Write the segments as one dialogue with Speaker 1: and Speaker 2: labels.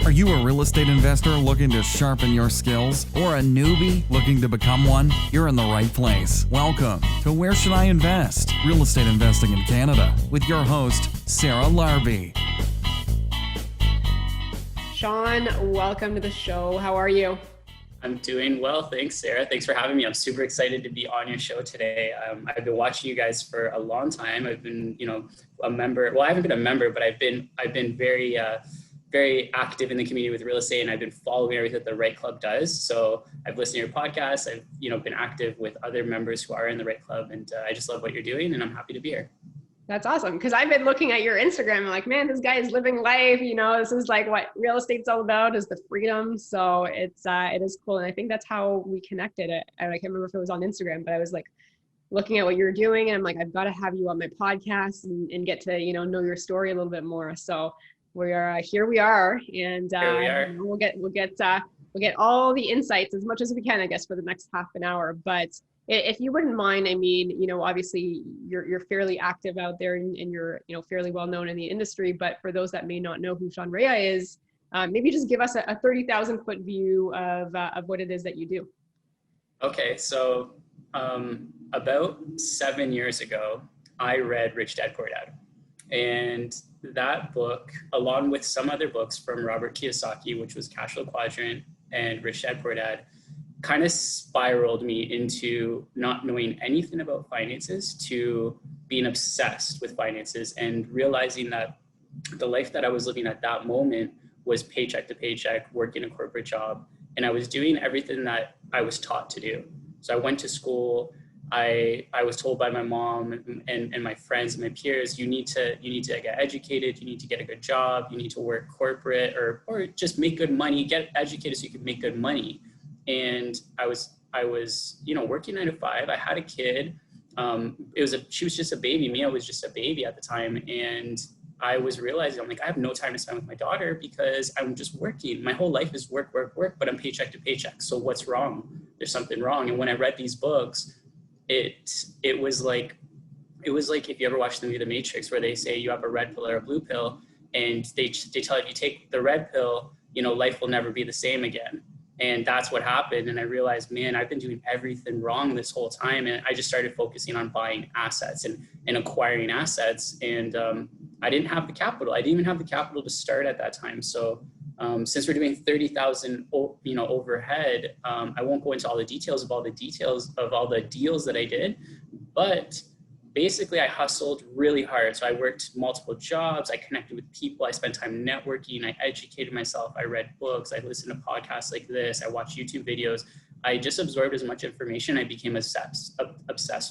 Speaker 1: Are you a real estate investor looking to sharpen your skills or a newbie looking to become one? You're in the right place. Welcome to Where Should I Invest? Real Estate Investing in Canada with your host, Sarah Larby.
Speaker 2: Shawn, welcome to the show. How are you?
Speaker 3: I'm doing well. Thanks, Sarah. Thanks for having me. I'm super excited to be on your show today. I've been watching you guys for a long time. I've been, a member. Well, I haven't been a member, but I've been very active in the community with real estate, and I've been following everything that the Right Club does. So I've listened to your podcast. I've, been active with other members who are in the Right Club, and I just love what you're doing, and I'm happy to be here.
Speaker 2: That's awesome. Because I've been looking at your Instagram and like, man, this guy is living life. This is like what real estate's all about, is the freedom. So it is cool. And I think that's how we connected. I can't remember if it was on Instagram, but I was like looking at what you're doing, and I'm like, I've got to have you on my podcast and get to, know your story a little bit more. So here we are. And
Speaker 3: here we are.
Speaker 2: We'll get all the insights as much as we can, I guess, for the next half an hour. But if you wouldn't mind, obviously you're fairly active out there and you're, fairly well known in the industry, but for those that may not know who Shawn Rea is, maybe just give us a 30,000 foot view of what it is that you do.
Speaker 3: Okay. So, about 7 years ago, I read Rich Dad Poor Dad, and that book, along with some other books from Robert Kiyosaki, which was Cash Flow Quadrant and Rich Dad Poor Dad, kind of spiraled me into not knowing anything about finances to being obsessed with finances and realizing that the life that I was living at that moment was paycheck to paycheck, working a corporate job. And I was doing everything that I was taught to do. So I went to school. I was told by my mom and my friends and my peers, you need to get educated, you need to get a good job, you need to work corporate or just make good money, get educated so you can make good money. And I was, working 9 to 5. I had a kid. She was just a baby. Me, I was just a baby at the time. And I was realizing, I'm like, I have no time to spend with my daughter because I'm just working. My whole life is work, but I'm paycheck to paycheck. So what's wrong? There's something wrong. And when I read these books, it was like if you ever watched the movie The Matrix, where they say you have a red pill or a blue pill, and they tell you, if you take the red pill, life will never be the same again. And that's what happened. And I realized, man, I've been doing everything wrong this whole time. And I just started focusing on buying assets and acquiring assets. And I didn't have the capital. I didn't even have the capital to start at that time. So since we're doing 30,000, overhead, I won't go into all the details of all the deals that I did, but basically I hustled really hard. So I worked multiple jobs. I connected with people. I spent time networking. I educated myself. I read books. I listened to podcasts like this. I watched YouTube videos. I just absorbed as much information. I became obsessed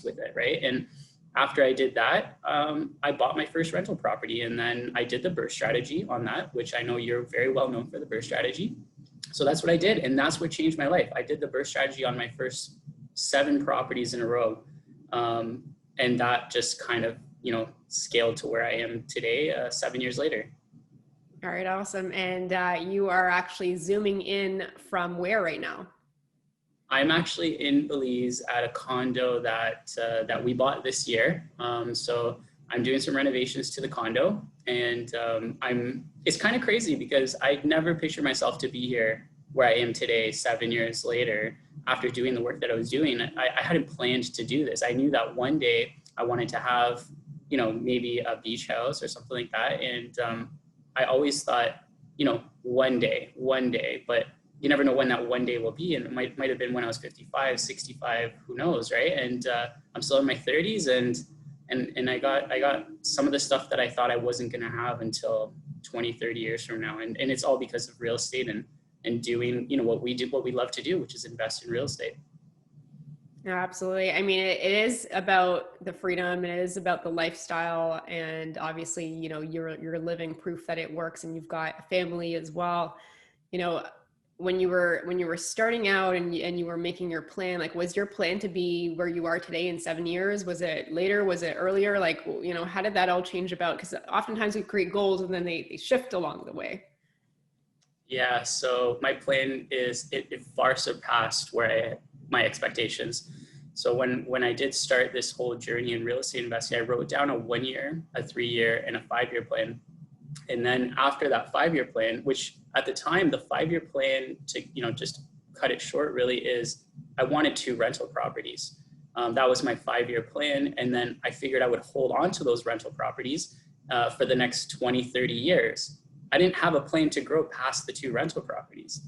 Speaker 3: with it. Right. And after I did that, I bought my first rental property, and then I did the burst strategy on that, which I know you're very well known for the burst strategy. So that's what I did. And that's what changed my life. I did the burst strategy on my first 7 properties in a row. And that just kind of, scaled to where I am today, 7 years later.
Speaker 2: All right. Awesome. And you are actually zooming in from where right now?
Speaker 3: I'm actually in Belize at a condo that we bought this year. So I'm doing some renovations to the condo, and it's kind of crazy because I never pictured myself to be here where I am today, 7 years later, after doing the work that I was doing. I hadn't planned to do this. I knew that one day I wanted to have, maybe a beach house or something like that. And I always thought, one day, but you never know when that one day will be. And it might have been when I was 55, 65, who knows, right? And I'm still in my 30s, and I got some of the stuff that I thought I wasn't going to have until 20, 30 years from now. And it's all because of real estate and doing, what we love to do, which is invest in real estate.
Speaker 2: No, absolutely. I mean, it is about the freedom, and it is about the lifestyle. And obviously, you're living proof that it works, and you've got a family as well. When you were starting out and you were making your plan, like, was your plan to be where you are today in 7 years? Was it later? Was it earlier? Like, how did that all change about? Because oftentimes we create goals and then they shift along the way.
Speaker 3: Yeah. So my plan is it far surpassed my expectations. So when I did start this whole journey in real estate investing, I wrote down a 1 year, a 3 year, and a 5 year plan. And then after that 5-year plan, which at the time, the 5-year plan, to, just cut it short, really is I wanted 2 rental properties. That was my 5-year plan. And then I figured I would hold on to those rental properties for the next 20, 30 years. I didn't have a plan to grow past the 2 rental properties.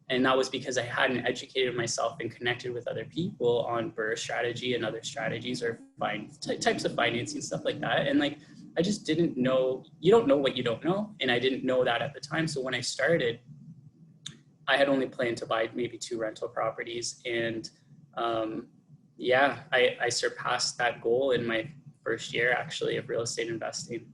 Speaker 3: And that was because I hadn't educated myself and connected with other people on BRRRR strategy and other strategies or types of financing, stuff like that. And like, I just didn't know, you don't know what you don't know. And I didn't know that at the time. So when I started, I had only planned to buy maybe 2 rental properties. And I surpassed that goal in my first year, actually, of real estate investing.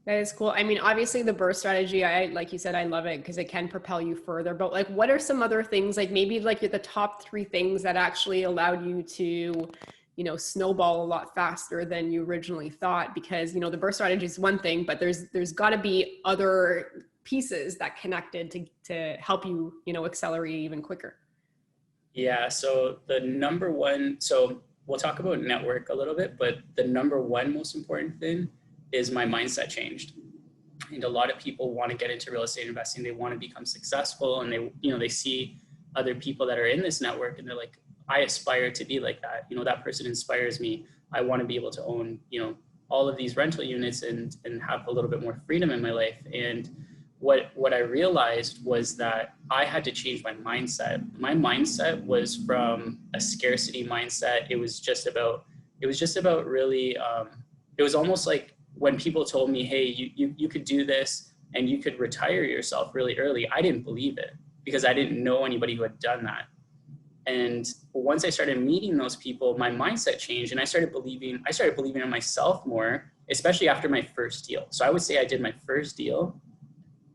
Speaker 2: That is cool. I mean, obviously the BRRRR strategy, like you said, I love it because it can propel you further. But like, what are some other things, like maybe like the top 3 things that actually allowed you to, snowball a lot faster than you originally thought? Because, the BRRRR strategy is one thing, but there's got to be other pieces that connected to help you, accelerate even quicker.
Speaker 3: Yeah. So the number one, so we'll talk about network a little bit, but the number one most important thing is my mindset changed. And a lot of people want to get into real estate investing. They want to become successful, and they see other people that are in this network and they're like, I aspire to be like that. That person inspires me. I want to be able to own, all of these rental units and have a little bit more freedom in my life. And what I realized was that I had to change my mindset. My mindset was from a scarcity mindset. It was just about really, it was almost like when people told me, hey, you could do this and you could retire yourself really early, I didn't believe it because I didn't know anybody who had done that. And once I started meeting those people, my mindset changed and I started believing in myself more, especially after my first deal. So I would say I did my first deal.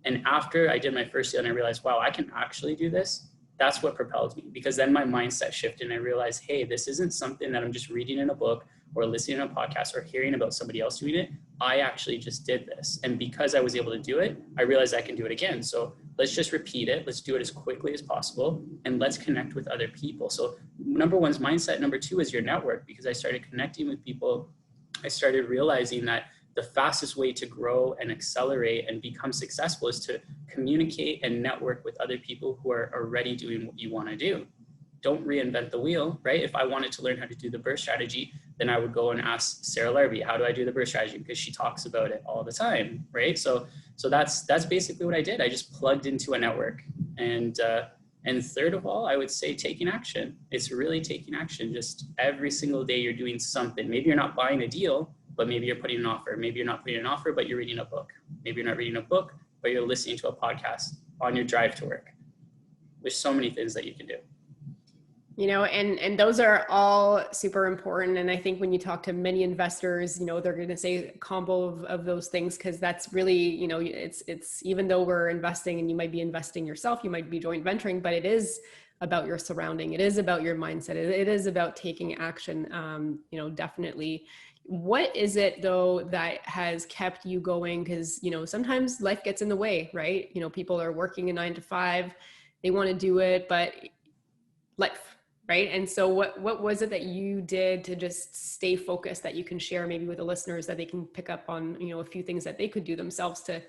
Speaker 3: And after I did my first deal and I realized, wow, I can actually do this. That's what propelled me, because then my mindset shifted and I realized, hey, this isn't something that I'm just reading in a book or listening to a podcast or hearing about somebody else doing it. I actually just did this. And because I was able to do it, I realized I can do it again. So let's just repeat it. Let's do it as quickly as possible. And let's connect with other people. So number 1 is mindset. Number 2 is your network, because I started connecting with people. I started realizing that the fastest way to grow and accelerate and become successful is to communicate and network with other people who are already doing what you want to do. Don't reinvent the wheel, right? If I wanted to learn how to do the BRRRR strategy, then I would go and ask Sarah Larby, how do I do the BRRRR strategy? Because she talks about it all the time, right? So that's basically what I did. I just plugged into a network. And third of all, I would say taking action. It's really taking action. Just every single day you're doing something. Maybe you're not buying a deal, but maybe you're putting an offer. Maybe you're not putting an offer, but you're reading a book. Maybe you're not reading a book, but you're listening to a podcast on your drive to work. There's so many things that you can do.
Speaker 2: And those are all super important. And I think when you talk to many investors, they're going to say a combo of those things, because that's really, it's even though we're investing and you might be investing yourself, you might be joint venturing, but it is about your surrounding. It is about your mindset. It is about taking action, definitely. What is it though that has kept you going? Because, sometimes life gets in the way, right? People are working a 9 to 5, they want to do it, but life, right? And so what was it that you did to just stay focused that you can share maybe with the listeners, that they can pick up on, a few things that they could do themselves to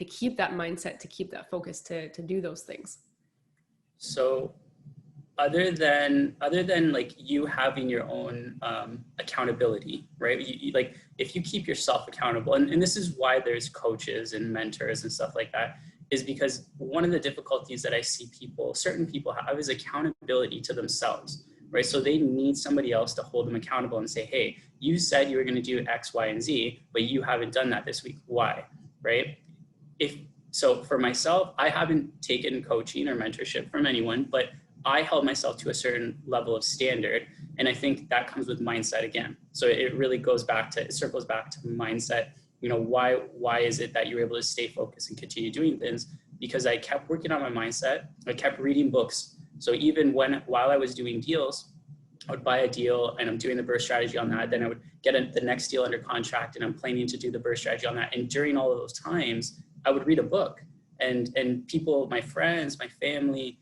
Speaker 2: keep that mindset, to keep that focus, to do those things?
Speaker 3: So other than like you having your own accountability, right? Like if you keep yourself accountable, and this is why there's coaches and mentors and stuff like that, is because one of the difficulties that I see certain people have is accountability to themselves, right? So they need somebody else to hold them accountable and say, hey, you said you were going to do X, Y, and Z, but you haven't done that this week. Why, right? So for myself, I haven't taken coaching or mentorship from anyone, but I held myself to a certain level of standard. And I think that comes with mindset again. So it really circles back to mindset. Why is it that you're able to stay focused and continue doing things? Because I kept working on my mindset. I kept reading books. So even while I was doing deals, I would buy a deal and I'm doing the BRRRR strategy on that. Then I would get the next deal under contract and I'm planning to do the BRRRR strategy on that. And during all of those times, I would read a book, and people, my friends, my family,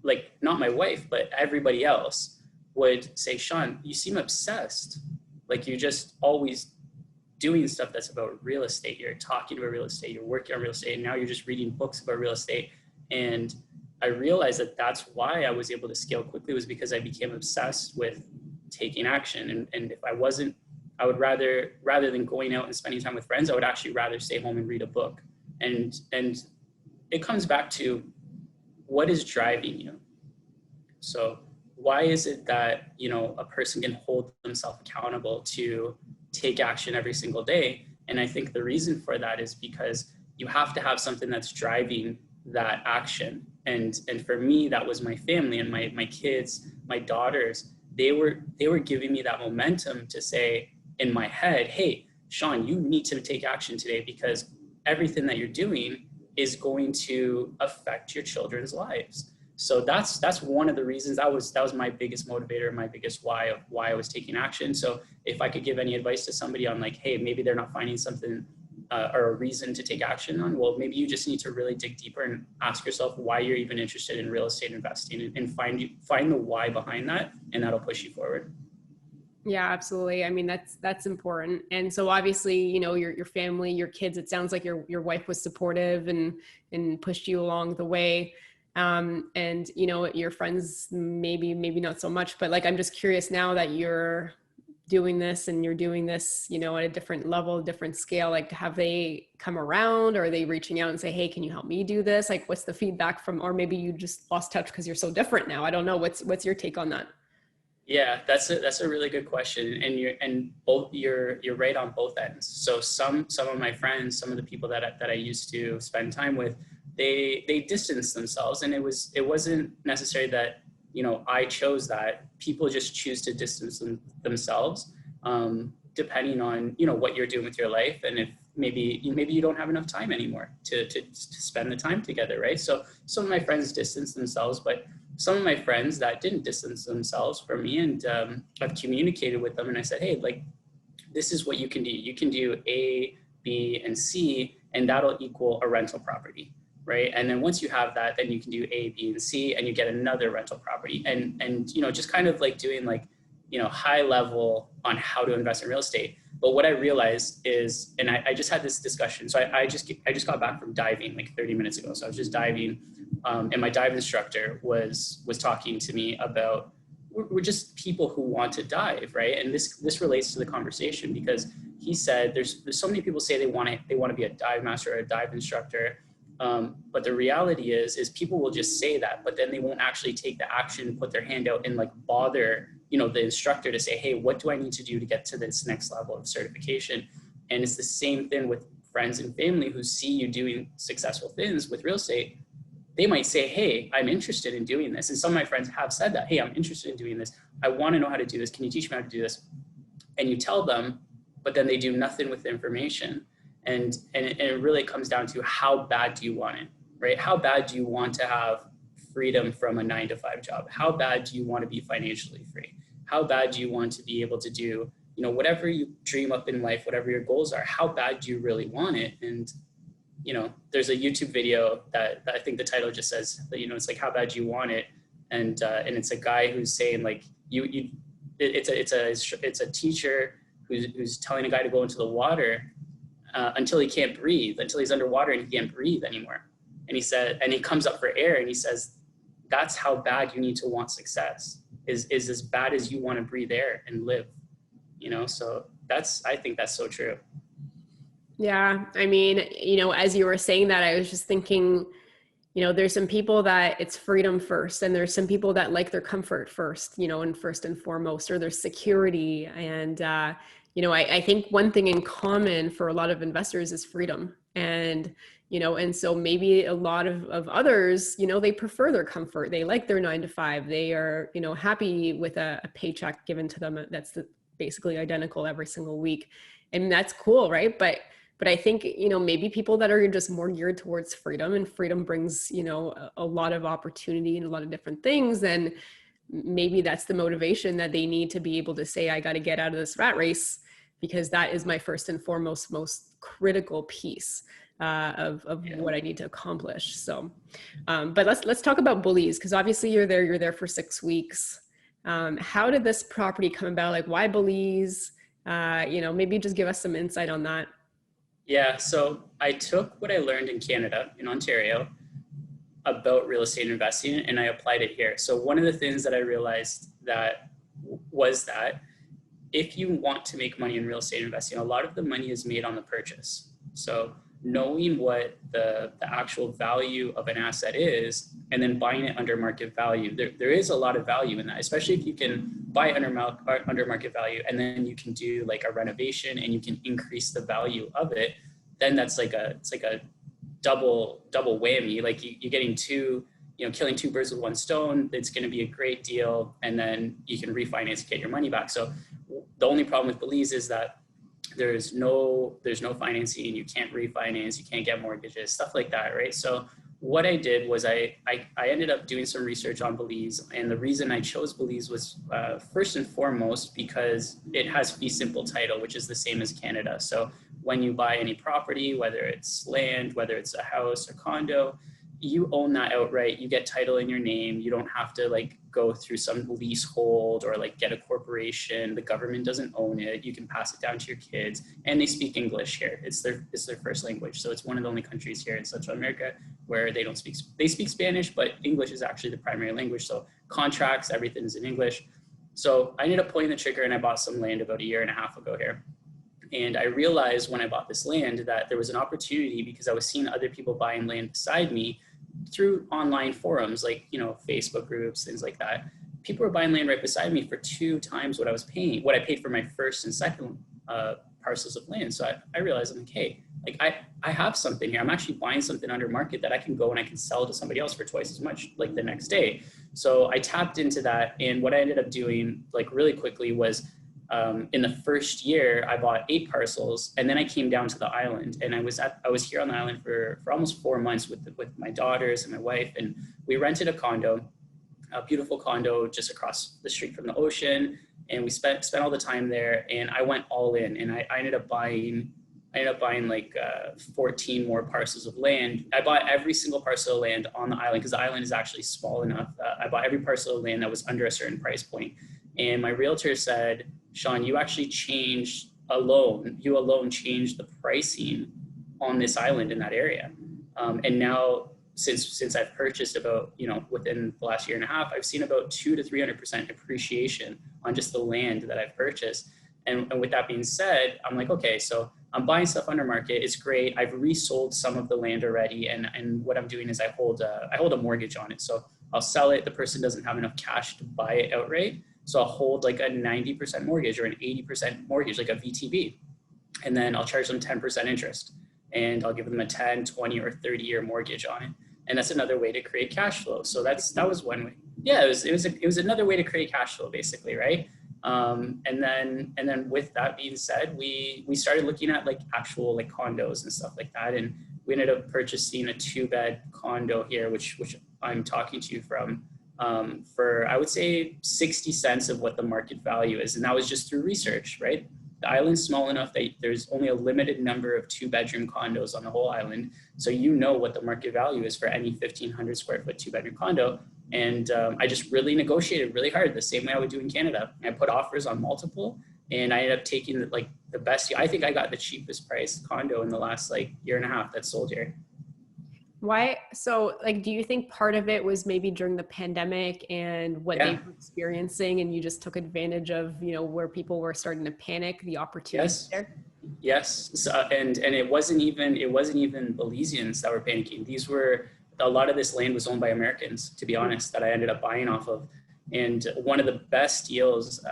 Speaker 3: like not my wife, but everybody else would say, Shawn, you seem obsessed. Like you just always doing stuff that's about real estate. You're talking about real estate, you're working on real estate, and now you're just reading books about real estate. And I realized that that's why I was able to scale quickly, was because I became obsessed with taking action. And if I wasn't, I would rather than going out and spending time with friends, I would actually rather stay home and read a book. And it comes back to, what is driving you? So why is it that, you know, a person can hold themselves accountable to take action every single day? And I think the reason for that is because you have to have something that's driving that action. And for me, that was my family and my kids, my daughters. They were giving me that momentum to say in my head, hey, Shawn, you need to take action today, because everything that you're doing is going to affect your children's lives. So that's one of the reasons. That was my biggest motivator, my biggest why of why I was taking action. So if I could give any advice to somebody on like, hey, maybe they're not finding something or a reason to take action on, well, maybe you just need to really dig deeper and ask yourself why you're even interested in real estate investing, and find the why behind that, and that'll push you forward.
Speaker 2: Yeah, absolutely. I mean, that's important. And so obviously, you know, your family, your kids, it sounds like your wife was supportive and pushed you along the way. And you know, your friends, maybe not so much, but like, I'm just curious now that you're doing this and you're doing this, you know, at a different level, different scale, like, have they come around, or are they reaching out and say, hey, can you help me do this? Like, what's the feedback from, or maybe you just lost touch because you're so different now. I don't know. What's your take on that?
Speaker 3: Yeah, that's a really good question. And you're right on both ends. So some of my friends, some of the people that I used to spend time with, they distanced themselves, and it wasn't necessary that, you know, I chose that. People just choose to distance themselves, depending on, you know, what you're doing with your life, and if maybe you don't have enough time anymore to spend the time together, right? So some of my friends distanced themselves, but some of my friends that didn't distance themselves from me, and I've communicated with them, and I said, hey, like, this is what you can do. You can do A, B, and C, and that'll equal a rental property, right? And then once you have that, then you can do A, B, and C, and you get another rental property. And you know, just kind of like doing like, you know, high level on how to invest in real estate. But what I realized is, and I just had this discussion. So I just got back from diving like 30 minutes ago. So I was just diving, and my dive instructor was talking to me about, we're just people who want to dive, right? And this relates to the conversation, because he said there's so many people say they want to be a dive master or a dive instructor. But the reality is people will just say that, but then they won't actually take the action, put their hand out and like bother, you know, the instructor to say, hey, what do I need to do to get to this next level of certification? And it's the same thing with friends and family who see you doing successful things with real estate. They might say, hey, I'm interested in doing this. And some of my friends have said that, hey, I'm interested in doing this. I want to know how to do this. Can you teach me how to do this? And you tell them, but then they do nothing with the information. And it really comes down to, how bad do you want it, right? How bad do you want to have freedom from a 9-to-5 job? How bad do you want to be financially free? How bad do you want to be able to do, you know, whatever you dream up in life, whatever your goals are? How bad do you really want it? And, you know, there's a YouTube video that I think the title just says that, you know, it's like, how bad do you want it? And it's a guy who's saying like, it's a teacher who's telling a guy to go into the water until he can't breathe, until he's underwater and he can't breathe anymore. And he said, and he comes up for air and he says, that's how bad you need to want success, is as bad as you want to breathe air and live, you know? So I think that's so true.
Speaker 2: Yeah. I mean, you know, as you were saying that, I was just thinking, you know, there's some people that it's freedom first, and there's some people that like their comfort first, you know, and first and foremost, or their security. And, you know, I think one thing in common for a lot of investors is freedom. And, you know, and so maybe a lot of others, you know, they prefer their comfort. They like their 9-to-5. They are, you know, happy with a paycheck given to them that's basically identical every single week. And that's cool, right? But I think, you know, maybe people that are just more geared towards freedom, and freedom brings, you know, a lot of opportunity and a lot of different things. And maybe that's the motivation that they need to be able to say, I got to get out of this rat race, because that is my first and foremost, most critical piece of what I need to accomplish. So, but let's talk about Belize, because obviously you're there for 6 weeks. How did this property come about? Like, why Belize? Maybe just give us some insight on that.
Speaker 3: Yeah, so I took what I learned in Canada, in Ontario, about real estate investing, and I applied it here. So one of the things that I realized was that if you want to make money in real estate investing, a lot of the money is made on the purchase. So knowing what the actual value of an asset is and then buying it under market value, there is a lot of value in that, especially if you can buy under market value and then you can do like a renovation and you can increase the value of it. Then it's like a double whammy. Like you're getting killing two birds with one stone. It's going to be a great deal. And then you can refinance and get your money back. So the only problem with Belize is that there's no financing. You can't refinance, you can't get mortgages, stuff like that, right? So what I did was I ended up doing some research on Belize, and the reason I chose Belize was first and foremost because it has fee simple title, which is the same as Canada. So when you buy any property, whether it's land, whether it's a house or condo, you own that outright. You get title in your name. You don't have to like go through some leasehold or like get a corporation. The government doesn't own it. You can pass it down to your kids, and they speak English here. It's their first language. So it's one of the only countries here in Central America where they speak Spanish, but English is actually the primary language. So contracts, everything is in English. So I ended up pulling the trigger and I bought some land about 1.5 years ago here. And I realized when I bought this land that there was an opportunity because I was seeing other people buying land beside me through online forums, like, Facebook groups, things like that. People were buying land right beside me for 2 times what I paid for my first and second parcels of land. So I realized, I'm like, hey, like I have something here. I'm actually buying something under market that I can go and I can sell to somebody else for twice as much, like the next day. So I tapped into that. And what I ended up doing like really quickly was in the first year, I bought 8 parcels, and then I came down to the island, and I was here on the island for almost 4 months with my daughters and my wife, and we rented a beautiful condo just across the street from the ocean, and we spent all the time there, and I went all in, and I ended up buying like 14 more parcels of land. I bought every single parcel of land on the island because the island is actually small enough. I bought every parcel of land that was under a certain price point. And my realtor said, Shawn, you actually you alone changed the pricing on this island in that area. And now since I've purchased about, within the last 1.5 years, I've seen about 200 to 300% appreciation on just the land that I've purchased. And with that being said, I'm like, okay, so I'm buying stuff under market. It's great. I've resold some of the land already. And what I'm doing is I hold a mortgage on it. So I'll sell it. The person doesn't have enough cash to buy it outright. So I'll hold like a 90% mortgage or an 80% mortgage, like a VTB. And then I'll charge them 10% interest. And I'll give them a 10, 20, or 30-year mortgage on it. And that's another way to create cash flow. So that was one way. Yeah, it was another way to create cash flow, basically, right? And then with that being said, we started looking at like actual like condos and stuff like that. And we ended up purchasing a 2-bed condo here, which I'm talking to you from, for I would say 60 cents of what the market value is. And that was just through research, right? The island's small enough that there's only a limited number of 2-bedroom condos on the whole island. So what the market value is for any 1,500 square foot 2-bedroom condo. And I just really negotiated really hard, the same way I would do in Canada. I put offers on multiple, and I ended up taking the best. I think I got the cheapest price condo in the last 1.5 years that sold here.
Speaker 2: Why? So do you think part of it was maybe during the pandemic and what they were experiencing, and you just took advantage of, where people were starting to panic, the opportunity there?
Speaker 3: Yes. So, and it wasn't even Belizeans that were panicking. A lot of this land was owned by Americans, to be honest, that I ended up buying off of. And one of the best deals,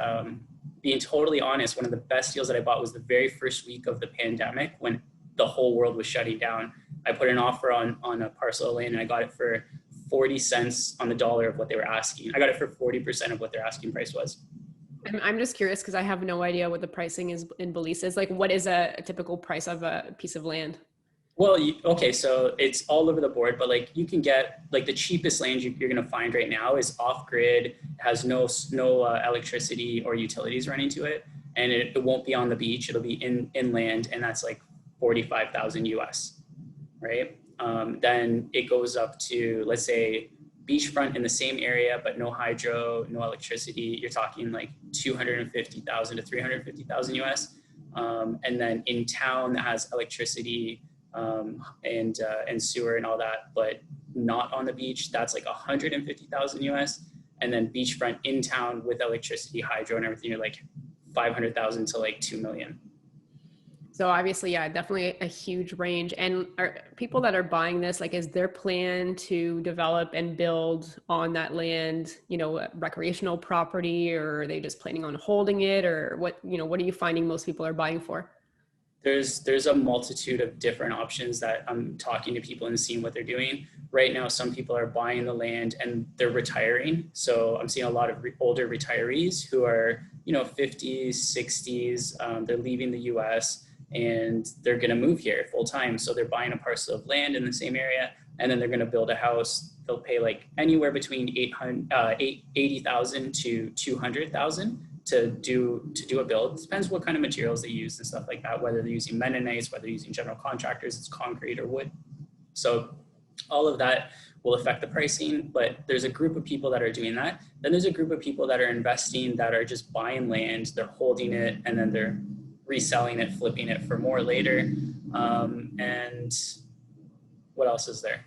Speaker 3: being totally honest, one of the best deals that I bought was the very first week of the pandemic when the whole world was shutting down. I put an offer on a parcel of land, and I got it for 40 cents on the dollar of what they were asking. I got it for 40% of what their asking price was.
Speaker 2: I'm just curious because I have no idea what the pricing is in Belize. What is a typical price of a piece of land?
Speaker 3: Well, okay, so it's all over the board, but you can get the cheapest land you're going to find right now is off grid, has no electricity or utilities running to it, and it won't be on the beach. It'll be inland, and that's $45,000 US, right? Then it goes up to, let's say, beachfront in the same area, but no hydro, no electricity, you're talking like 250,000 to 350,000 US. And then in town that has electricity and sewer and all that, but not on the beach, that's like 150,000 US. And then beachfront in town with electricity, hydro and everything, you're like 500,000 to like 2 million.
Speaker 2: So obviously, yeah, definitely a huge range. And are people that are buying this, like, is their plan to develop and build on that land, you know, recreational property, or are they just planning on holding it, or what, you know, what are you finding most people are buying for?
Speaker 3: There's a multitude of different options that I'm talking to people and seeing what they're doing. Right now, some people are buying the land and they're retiring. So I'm seeing a lot of older retirees who are, you know, 50s, 60s. They're leaving the US and they're going to move here full time. So they're buying a parcel of land in the same area, and then they're going to build a house. They'll pay like anywhere between 80,000 to 200,000 to do a build. It depends what kind of materials they use and stuff like that, whether they're using Mennonites, whether they're using general contractors, it's concrete or wood. So all of that will affect the pricing, but there's a group of people that are doing that. Then there's a group of people that are investing, that are just buying land, they're holding it, and then they're reselling it, flipping it for more later. And what else is there?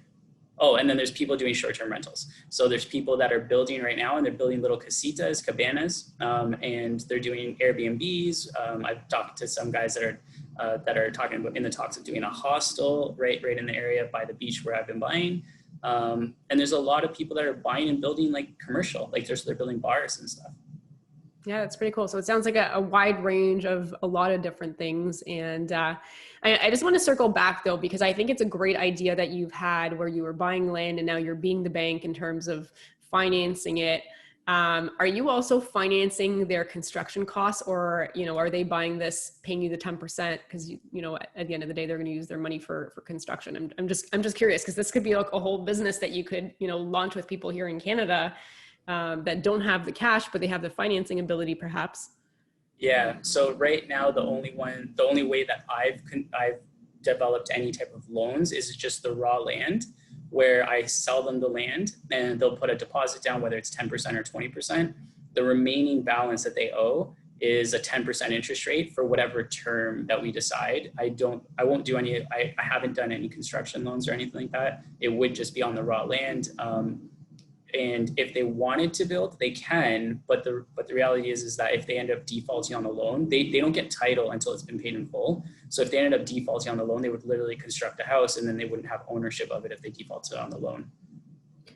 Speaker 3: Oh, and then there's people doing short-term rentals. So there's people that are building right now, and they're building little casitas, cabanas, and they're doing Airbnbs. I've talked to some guys that are talking about in the talks of doing a hostel right in the area by the beach where I've been buying. And there's a lot of people that are buying and building like commercial, like they're building bars and stuff.
Speaker 2: Yeah, that's pretty cool. So it sounds like a wide range of a lot of different things. And I just want to circle back though, because I think it's a great idea that you've had where you were buying land and now you're being the bank in terms of financing it. Are you also financing their construction costs, or, you know, are they buying this, paying you the 10%? Because, you know, at the end of the day, they're going to use their money for construction. I'm just curious, because this could be like a whole business that you could, you know, launch with people here in Canada that don't have the cash, but they have the financing ability perhaps.
Speaker 3: Yeah. So right now, the only way that I've developed any type of loans is just the raw land, where I sell them the land and they'll put a deposit down, whether it's 10% or 20%. The remaining balance that they owe is a 10% interest rate for whatever term that we decide. I haven't done any construction loans or anything like that. It would just be on the raw land. And if they wanted to build, they can, but the reality is that if they end up defaulting on the loan, they don't get title until it's been paid in full. So if they ended up defaulting on the loan, they would literally construct a house, and then they wouldn't have ownership of it if they defaulted on the loan.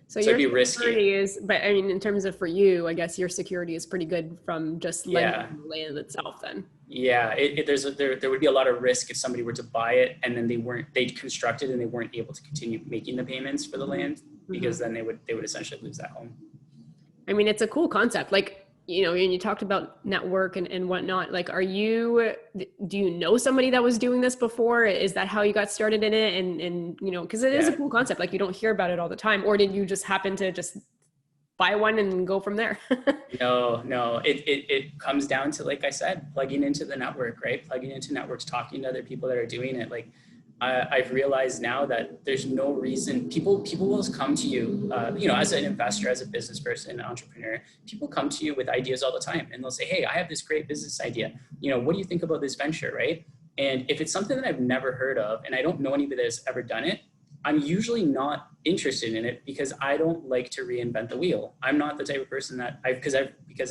Speaker 3: So it'd be risky.
Speaker 2: But I mean, in terms of for you, I guess your security is pretty good from just lending the land itself then.
Speaker 3: Yeah, there would be a lot of risk if somebody were to buy it and then they'd constructed and they weren't able to continue making the payments for the land, because then they would essentially lose that home.
Speaker 2: I mean, it's a cool concept. Like, you know, and you talked about network and whatnot. Like, do you know somebody that was doing this before? Is that how you got started in it? And you know, because it is a cool concept. Like, you don't hear about it all the time. Or did you just happen to just buy one and go from there?
Speaker 3: No. It comes down to, like I said, plugging into the network, right? Plugging into networks, talking to other people that are doing it. Like, I've realized now that there's no reason people will come to you, you know, as an investor, as a business person, an entrepreneur, people come to you with ideas all the time, and they'll say, hey, I have this great business idea. You know, what do you think about this venture, right? And if it's something that I've never heard of and I don't know anybody that's ever done it, I'm usually not interested in it, because I don't like to reinvent the wheel. I'm not the type of person that because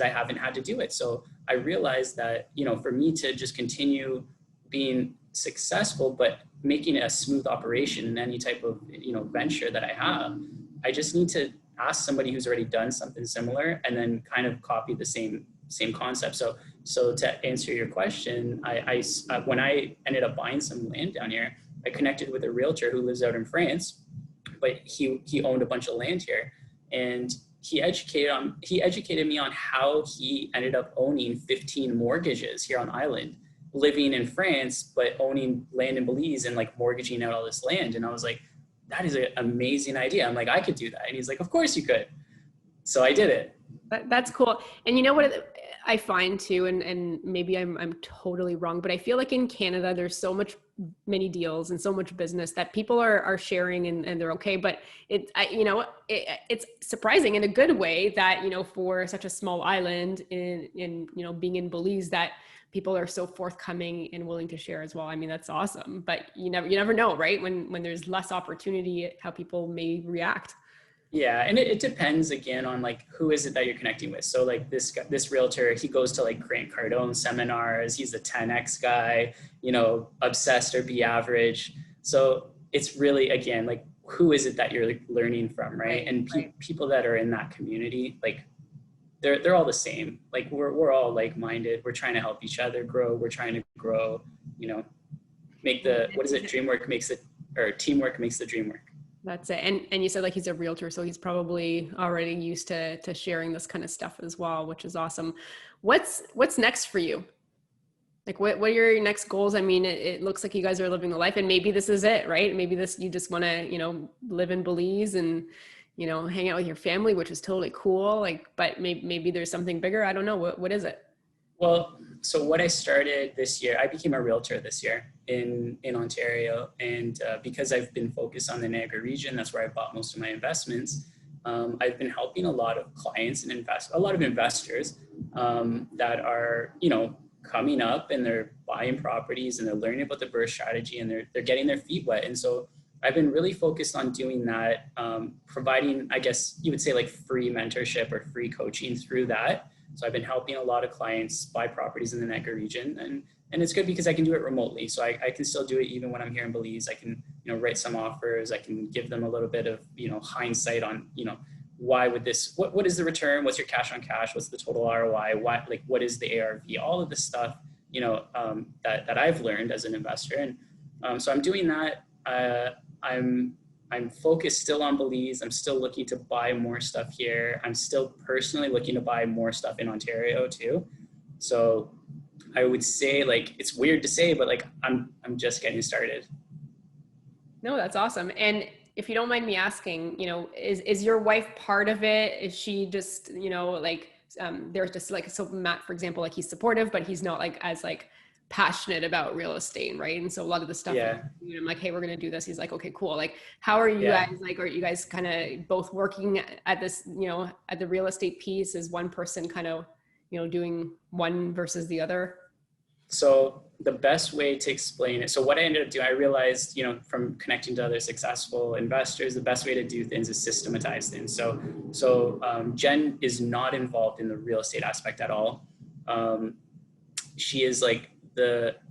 Speaker 3: I haven't had to do it. So I realized that, you know, for me to just continue being successful, but making it a smooth operation in any type of, you know, venture that I have, I just need to ask somebody who's already done something similar and then kind of copy the same concept. So to answer your question, I when I ended up buying some land down here, I connected with a realtor who lives out in France, but he owned a bunch of land here, and he educated me on how he ended up owning 15 mortgages here on island, living in France, but owning land in Belize and like mortgaging out all this land. And I was like, that is an amazing idea. I'm like, I could do that. And he's like, of course you could. So I did it.
Speaker 2: That's cool. And you know what, I find too, and maybe I'm totally wrong, but I feel like in Canada, there's so many deals and so much business that people are sharing and they're okay. But it's surprising in a good way that, for such a small island in being in Belize, that people are so forthcoming and willing to share as well. I mean, that's awesome, but you never know, right? When there's less opportunity, how people may react.
Speaker 3: Yeah, and it depends again on like who is it that you're connecting with. So like this realtor, he goes to like Grant Cardone seminars. He's a 10x guy, obsessed or be average. So it's really, again, like who is it that you're like learning from, right? And people that are in that community, like they're all the same. Like we're all like-minded. We're trying to help each other grow. We're trying to grow. Make teamwork makes the dream work.
Speaker 2: That's it. And you said like he's a realtor, so he's probably already used to sharing this kind of stuff as well, which is awesome. What's next for you? Like what are your next goals? I mean, it looks like you guys are living the life, and maybe this is it, right? Maybe you just want to, live in Belize and, hang out with your family, which is totally cool. Like, but maybe there's something bigger. I don't know. What is it?
Speaker 3: Well, so what I started this year, I became a realtor this year in Ontario. And because I've been focused on the Niagara region, that's where I bought most of my investments. I've been helping a lot of clients and a lot of investors that are, coming up and they're buying properties and they're learning about the burst strategy and they're getting their feet wet. And so I've been really focused on doing that, providing, I guess you would say like free mentorship or free coaching through that. So I've been helping a lot of clients buy properties in the Niagara region, and it's good because I can do it remotely. So I can still do it even when I'm here in Belize. I can, write some offers. I can give them a little bit of, hindsight on, why would this, what is the return? What's your cash on cash? What's the total ROI? What is the ARV? All of this stuff, that I've learned as an investor. And so I'm doing that. I'm focused still on Belize. I'm still looking to buy more stuff here. I'm still personally looking to buy more stuff in Ontario too. So I would say, like, it's weird to say, but like I'm just getting started.
Speaker 2: No, that's awesome. And if you don't mind me asking, is your wife part of it? Is she just, there's just like, so Matt, for example, like he's supportive, but he's not like as like passionate about real estate, right? And so a lot of the stuff, I'm like, hey, we're going to do this. He's like, okay, cool. Like, how are you guys, like, are you guys kind of both working at this, at the real estate piece? Is one person kind of, doing one versus the other?
Speaker 3: So the best way to explain it, so what I ended up doing, I realized, from connecting to other successful investors, the best way to do things is systematize things. So Jen is not involved in the real estate aspect at all. She is like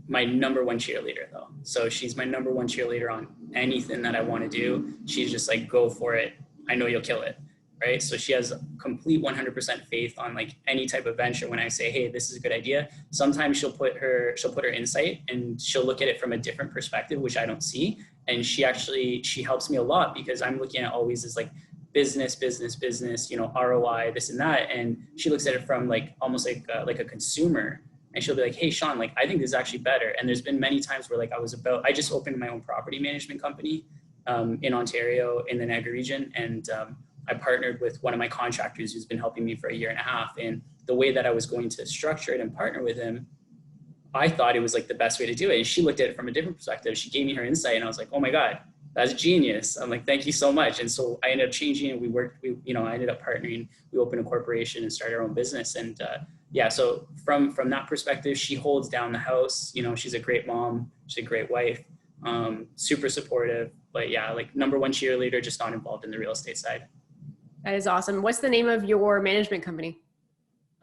Speaker 3: my number one cheerleader though. So she's my number one cheerleader on anything that I want to do. She's just like, go for it. I know you'll kill it. Right. So she has complete 100% faith on like any type of venture. When I say, hey, this is a good idea, sometimes she'll put her insight and she'll look at it from a different perspective, which I don't see. And she helps me a lot because I'm looking at always as like business, ROI, this and that. And she looks at it from like almost like a consumer. And she'll be like, hey, Shawn, like, I think this is actually better. And there's been many times where like I just opened my own property management company in Ontario in the Niagara region. And I partnered with one of my contractors who's been helping me for a year and a half. And the way that I was going to structure it and partner with him, I thought it was like the best way to do it. And she looked at it from a different perspective. She gave me her insight and I was like, oh my God, that's genius. I'm like, thank you so much. And so I ended up changing and I ended up partnering. We opened a corporation and started our own business. And so from that perspective, she holds down the house. She's a great mom. She's a great wife, super supportive. But yeah, like number one cheerleader, just not involved in the real estate side.
Speaker 2: That is awesome. What's the name of your management company?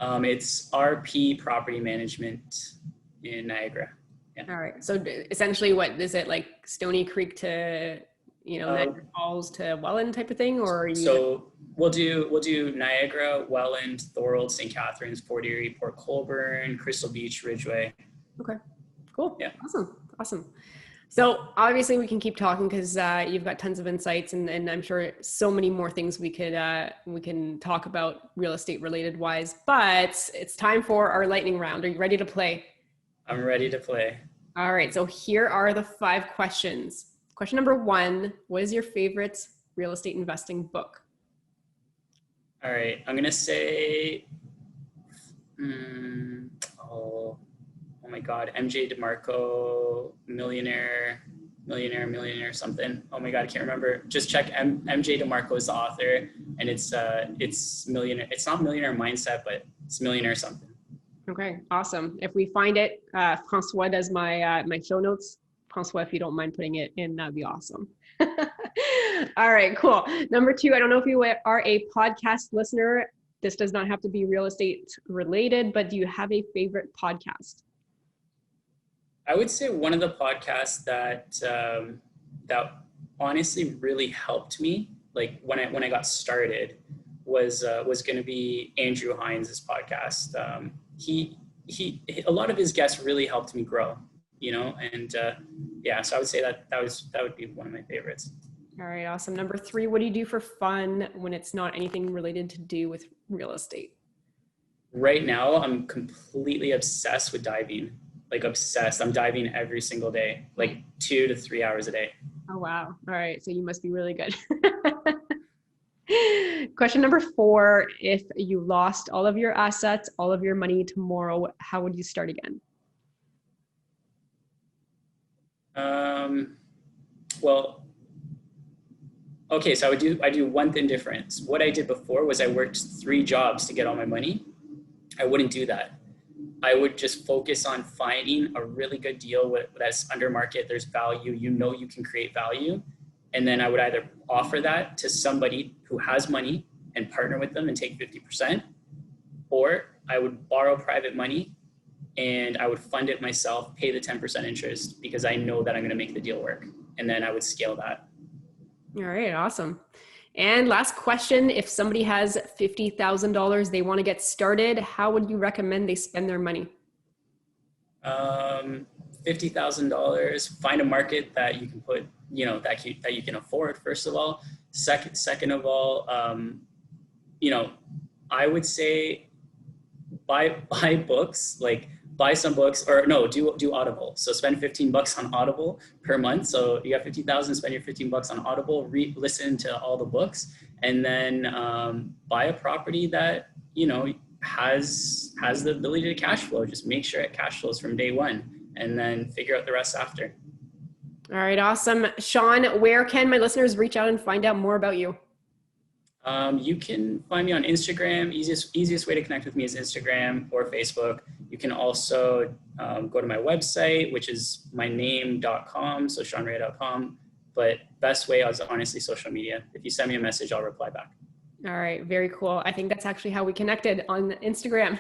Speaker 3: It's RP Property Management in Niagara. Yeah.
Speaker 2: All right. So essentially, what is it, like Stony Creek to, Niagara Falls to Welland type of thing, or?
Speaker 3: So we'll do Niagara, Welland, Thorold, St. Catharines, Fort Erie, Port Colborne, Crystal Beach, Ridgeway.
Speaker 2: Okay. Cool.
Speaker 3: Yeah.
Speaker 2: Awesome. So obviously we can keep talking because you've got tons of insights and I'm sure so many more things we can talk about real estate related wise, but it's time for our lightning round. Are you ready to play?
Speaker 3: I'm ready to play.
Speaker 2: All right. So here are the 5 questions. Question number 1, what is your favorite real estate investing book?
Speaker 3: All right. I'm going to say Oh my God, MJ DeMarco, millionaire something. Oh my God, I can't remember. Just check MJ DeMarco is the author, and it's millionaire. It's not Millionaire Mindset, but it's millionaire something.
Speaker 2: Okay, awesome. If we find it, Francois does my my show notes. Francois, if you don't mind putting it in, that'd be awesome. All right, cool. Number 2, I don't know if you are a podcast listener. This does not have to be real estate related, but do you have a favorite podcast?
Speaker 3: I would say one of the podcasts that that honestly really helped me, like when I got started, was going to be Andrew Hines' podcast. He a lot of his guests really helped me grow, and yeah, so I would say that would be one of my favorites.
Speaker 2: All right, awesome. Number 3, what do you do for fun when it's not anything related to do with real estate?
Speaker 3: Right now, I'm completely obsessed with diving. Like obsessed. I'm diving every single day, like 2 to 3 hours a day.
Speaker 2: Oh, wow. All right. So you must be really good. Question number 4, if you lost all of your assets, all of your money tomorrow, how would you start again?
Speaker 3: Well, okay. So I do one thing different. What I did before was I worked 3 jobs to get all my money. I wouldn't do that. I would just focus on finding a really good deal that's under market. There's value, you can create value. And then I would either offer that to somebody who has money and partner with them and take 50%, or I would borrow private money and I would fund it myself, pay the 10% interest because I know that I'm going to make the deal work. And then I would scale that.
Speaker 2: All right, awesome. And last question, if somebody has $50,000, they want to get started, how would you recommend they spend their money?
Speaker 3: $50,000, find a market that you can put, that you can afford, first of all. Second of all, I would say buy books, like buy some books, or no, do Audible. So spend $15 on Audible per month. So you got 50,000, spend your $15 on Audible, listen to all the books, and then buy a property that, has the ability to cash flow. Just make sure it cash flows from day one, and then figure out the rest after.
Speaker 2: All right, awesome. Shawn, where can my listeners reach out and find out more about you?
Speaker 3: You can find me on Instagram. Easiest way to connect with me is Instagram or Facebook. You can also go to my website, which is myname.com, so ShawnRea.com. But best way is honestly social media. If you send me a message, I'll reply back.
Speaker 2: All right, very cool. I think that's actually how we connected on Instagram.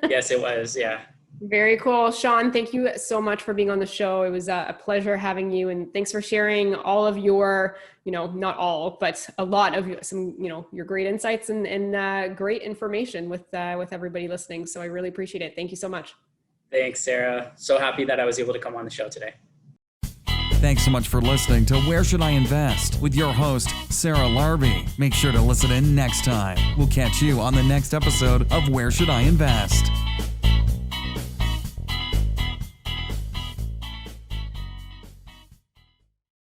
Speaker 3: Yes, it was. Yeah.
Speaker 2: Very cool. Shawn, thank you so much for being on the show. It was a pleasure having you, and thanks for sharing all of your, not all, but a lot of some, your great insights and great information with everybody listening. So I really appreciate it. Thank you so much.
Speaker 3: Thanks, Sarah. So happy that I was able to come on the show today.
Speaker 1: Thanks so much for listening to Where Should I Invest with your host, Sarah Larby. Make sure to listen in next time. We'll catch you on the next episode of Where Should I Invest?